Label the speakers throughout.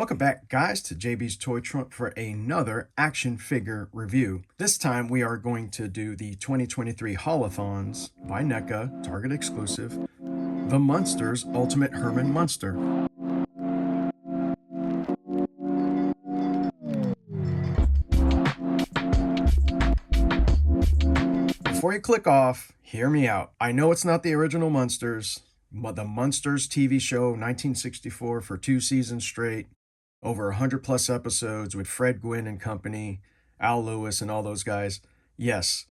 Speaker 1: Welcome back, guys, to JB's Toy Trunk for another action figure review. This time we are going to do the 2023 Haul-A-Thons by NECA, Target exclusive, The Munsters Ultimate Herman Munster. Before you click off, hear me out. I know it's not the original Munsters, but the Munsters TV show, 1964 for 2 seasons straight. Over 100 plus episodes with Fred Gwynn and company, Al Lewis and all those guys. Yes,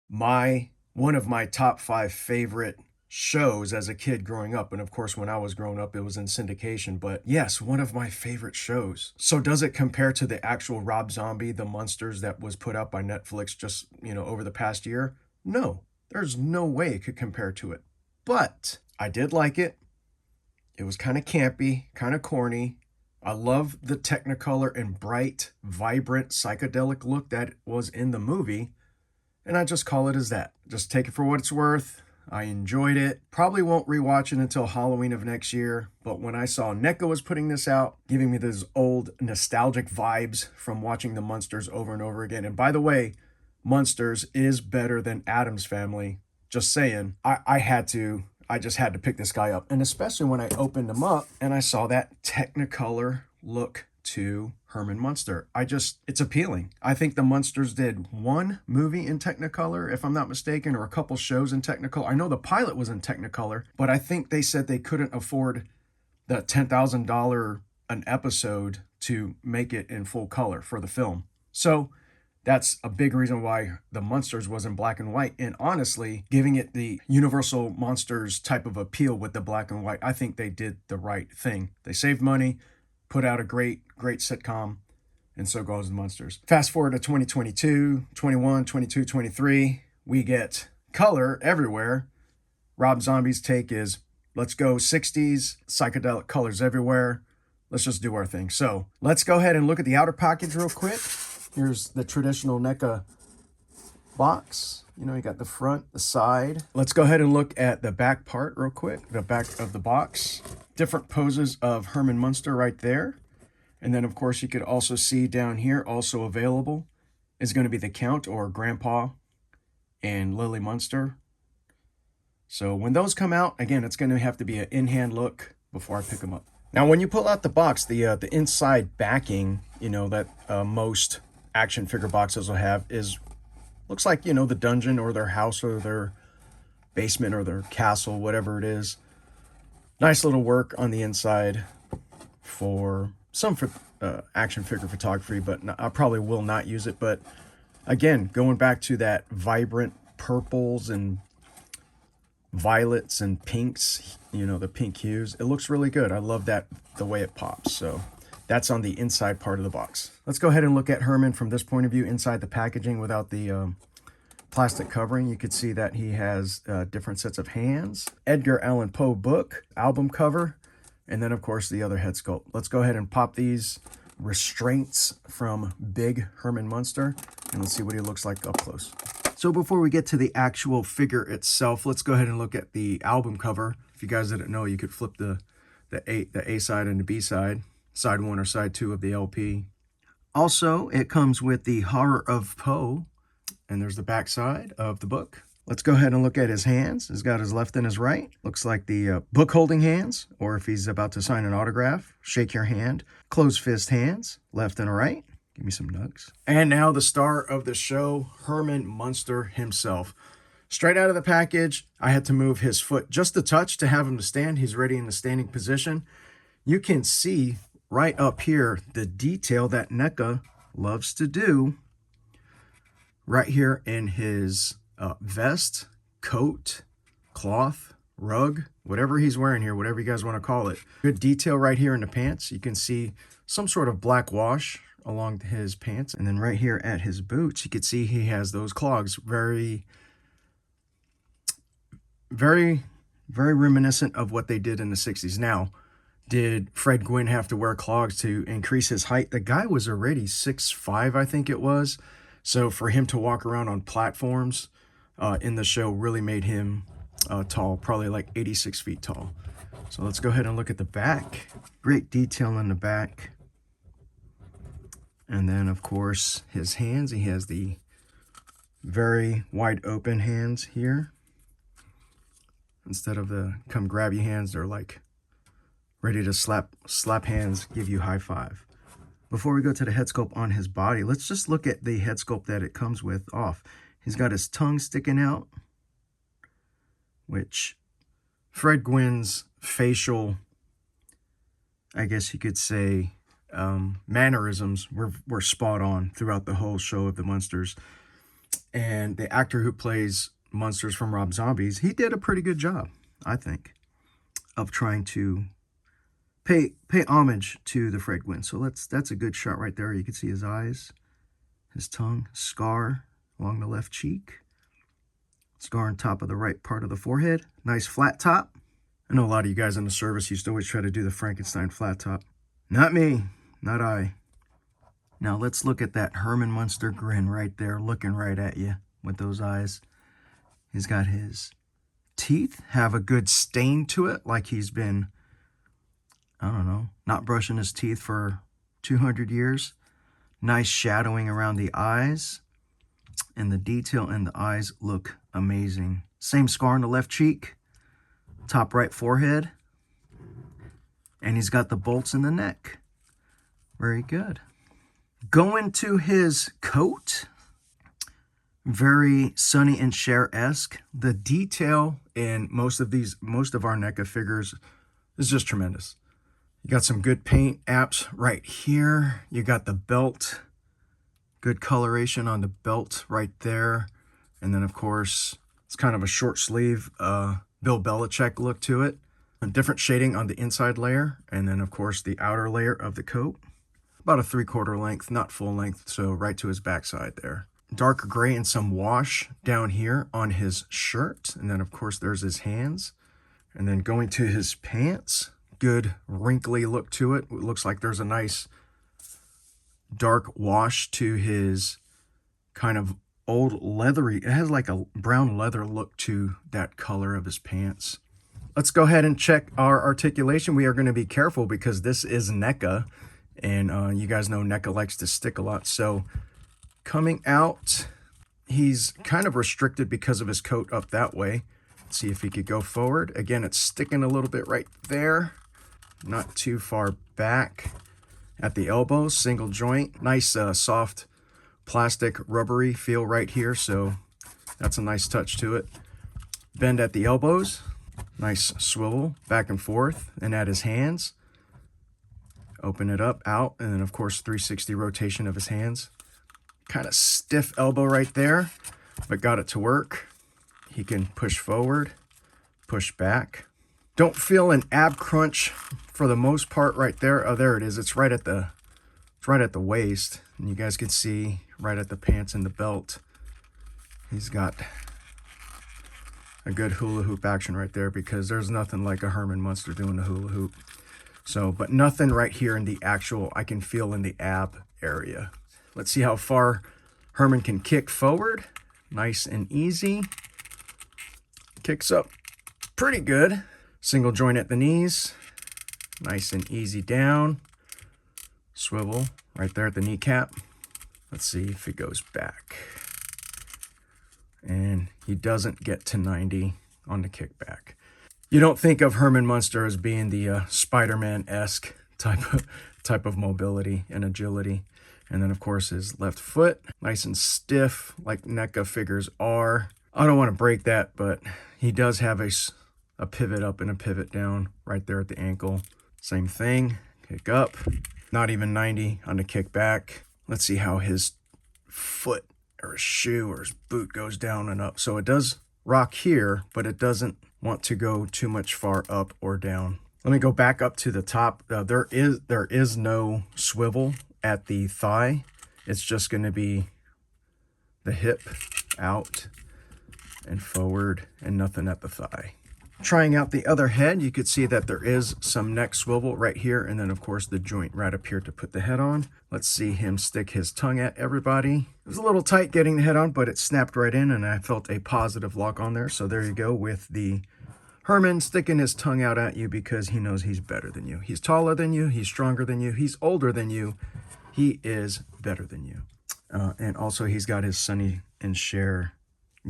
Speaker 1: one of my top 5 favorite shows as a kid growing up. And of course, when I was growing up, it was in syndication. But yes, one of my favorite shows. So does it compare to the actual Rob Zombie, The Munsters, that was put out by Netflix just, over the past year? No, there's no way it could compare to it. But I did like it. It was kind of campy, kind of corny. I love the Technicolor and bright, vibrant, psychedelic look that was in the movie. And I just call it as that. Just take it for what it's worth. I enjoyed it. Probably won't rewatch it until Halloween of next year. But when I saw NECA was putting this out, giving me those old nostalgic vibes from watching the Munsters over and over again. And by the way, Munsters is better than Addams Family. Just saying. I just had to pick this guy up. And especially when I opened him up and I saw that Technicolor look to Herman Munster. It's appealing. I think the Munsters did one movie in Technicolor, if I'm not mistaken, or a couple shows in Technicolor. I know the pilot was in Technicolor, but I think they said they couldn't afford the $10,000 an episode to make it in full color for the film. So that's a big reason why the Munsters was in black and white. And honestly, giving it the Universal Monsters type of appeal with the black and white, I think they did the right thing. They saved money, put out a great sitcom, and so goes the Munsters. Fast forward to 2022, 21, 22, 23, we get color everywhere. Rob Zombie's take is, let's go 60s, psychedelic colors everywhere. Let's just do our thing. So let's go ahead and look at the outer package real quick. Here's the traditional NECA box. You got the front, the side. Let's go ahead and look at the back part real quick. The back of the box. Different poses of Herman Munster right there. And then, of course, you could also see down here, also available, is going to be the Count or Grandpa and Lily Munster. So when those come out, again, it's going to have to be an in-hand look before I pick them up. Now, when you pull out the box, the inside backing, that most action figure boxes will have looks like, the dungeon or their house or their basement or their castle, whatever it is. Nice little work on the inside for some action figure photography, but I probably will not use it. But again, going back to that vibrant purples and violets and pinks, the pink hues, it looks really good. I love that, the way it pops. So that's on the inside part of the box. Let's go ahead and look at Herman from this point of view inside the packaging without the plastic covering. You could see that he has different sets of hands. Edgar Allan Poe book, album cover, and then, of course, the other head sculpt. Let's go ahead and pop these restraints from Big Herman Munster, and let's see what he looks like up close. So before we get to the actual figure itself, let's go ahead and look at the album cover. If you guys didn't know, you could flip the A side and the B side. Side 1 or side 2 of the LP. Also, it comes with the Horror of Poe, and there's the back side of the book. Let's go ahead and look at his hands. He's got his left and his right. Looks like the book holding hands, or if he's about to sign an autograph, shake your hand. Closed fist hands, left and right. Give me some nugs. And now the star of the show, Herman Munster himself. Straight out of the package, I had to move his foot just a touch to have him to stand. He's ready in the standing position. You can see right up here the detail that NECA loves to do right here in his vest, coat, cloth, rug, whatever he's wearing here, whatever you guys want to call it. Good detail right here in the pants. You can see some sort of black wash along his pants. And then right here at his boots, you can see he has those clogs. Very, very, very reminiscent of what they did in the 60s. Now, did Fred Gwynn have to wear clogs to increase his height? The guy was already 6'5", I think it was. So for him to walk around on platforms in the show really made him tall, probably like 86 feet tall. So let's go ahead and look at the back. Great detail in the back. And then, of course, his hands. He has the very wide open hands here. Instead of the come grab you hands, they're like ready to slap hands, give you high five. Before we go to the head sculpt on his body, let's just look at the head sculpt that it comes with off. He's got his tongue sticking out, which Fred Gwynn's facial, I guess you could say, mannerisms were spot on throughout the whole show of The Munsters. And the actor who plays Munsters from Rob Zombie's, he did a pretty good job, I think, of trying to pay homage to the Fred Gwynn. So that's a good shot right there. You can see his eyes, his tongue, scar along the left cheek, scar on top of the right part of the forehead, nice flat top. I know a lot of you guys in the service used to always try to do the Frankenstein flat top. Not me, not I. Now let's look at that Herman Munster grin right there, looking right at you with those eyes. He's got his teeth have a good stain to it, like he's been, I don't know, not brushing his teeth for 200 years. Nice shadowing around the eyes, and the detail in the eyes look amazing. Same scar on the left cheek, top right forehead, and he's got the bolts in the neck. Very good. Going to his coat, very Sonny and Cher-esque. The detail in most of our NECA figures is just tremendous. You got some good paint apps right here. You got the belt, good coloration on the belt right there. And then, of course, it's kind of a short sleeve Bill Belichick look to it. A different shading on the inside layer. And then, of course, the outer layer of the coat. About a 3/4 length, not full length, so right to his backside there. Dark gray and some wash down here on his shirt. And then, of course, there's his hands. And then going to his pants, good wrinkly look to it. It looks like there's a nice dark wash to his kind of old leathery. It has like a brown leather look to that color of his pants. Let's go ahead and check our articulation. We are going to be careful because this is NECA. And you guys know NECA likes to stick a lot. So coming out, he's kind of restricted because of his coat up that way. Let's see if he could go forward. Again, it's sticking a little bit right there. Not too far back at the elbow. Single joint. Nice soft plastic rubbery feel right here. So that's a nice touch to it. Bend at the elbows. Nice swivel back and forth. And at his hands. Open it up, out, and then, of course, 360 rotation of his hands. Kind of stiff elbow right there, but got it to work. He can push forward, push back. Don't feel an ab crunch for the most part right there. Oh, there it is. It's right at the waist, and you guys can see right at the pants and the belt. He's got a good hula hoop action right there because there's nothing like a Herman Munster doing a hula hoop. So, but nothing right here in the actual, I can feel in the ab area. Let's see how far Herman can kick forward. Nice and easy. Kicks up pretty good. Single joint at the knees. Nice and easy down. Swivel right there at the kneecap. Let's see if it goes back. And he doesn't get to 90 on the kickback. You don't think of Herman Munster as being the Spider-Man-esque type of mobility and agility. And then, of course, his left foot, nice and stiff, like NECA figures are. I don't want to break that, but he does have a pivot up and a pivot down right there at the ankle. Same thing, kick up, not even 90 on the kick back. Let's see how his foot or his shoe or his boot goes down and up. So it does rock here, but it doesn't want to go too much far up or down. Let me go back up to the top. There is no swivel at the thigh. It's just going to be the hip out and forward and nothing at the thigh. Trying out the other head, you could see that there is some neck swivel right here, and then of course the joint right up here to put the head on. Let's see him stick his tongue at everybody. It was a little tight getting the head on, but it snapped right in and I felt a positive lock on there. So there you go with the Herman sticking his tongue out at you because he knows he's better than you. He's taller than you, he's stronger than you, he's older than you, He is better than you. And also he's got his Sonny and Cher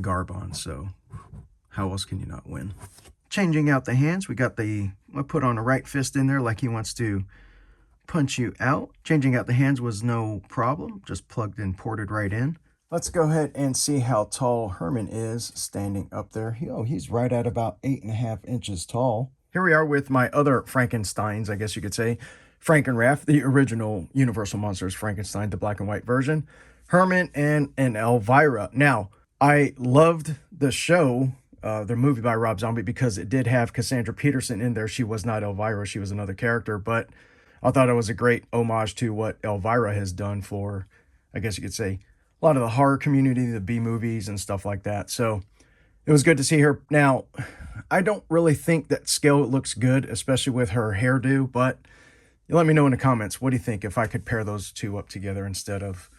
Speaker 1: garb on, so how else can you not win? Changing out the hands, we got I put on a right fist in there like he wants to punch you out. Changing out the hands was no problem, just plugged and ported right in. Let's go ahead and see how tall Herman is standing up there. He's right at about 8.5 inches tall. Here we are with my other Frankensteins, I guess you could say. Frankenrath, the original Universal Monsters Frankenstein, the black and white version. Herman and Elvira. Now, I loved the show, the movie by Rob Zombie, because it did have Cassandra Peterson in there. She was not Elvira, she was another character, but I thought it was a great homage to what Elvira has done for, I guess you could say, a lot of the horror community, the B movies and stuff like that. So it was good to see her. Now, I don't really think that scale looks good, especially with her hairdo, but you let me know in the comments, what do you think if I could pair those two up together instead of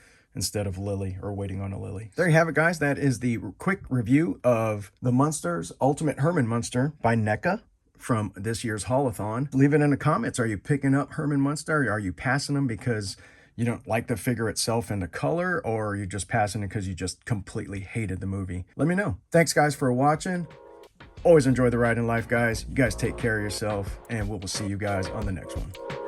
Speaker 1: Lily, or waiting on a Lily? There you have it, guys. That is the quick review of The Munsters Ultimate Herman Munster by NECA from this year's Haul-A-Thon. Leave it in the comments. Are you picking up Herman Munster? Are you passing them because you don't like the figure itself and the color, or are you just passing it because you just completely hated the movie? Let me know. Thanks, guys, for watching. Always enjoy the ride in life, guys. You guys take care of yourself, and we will see you guys on the next one.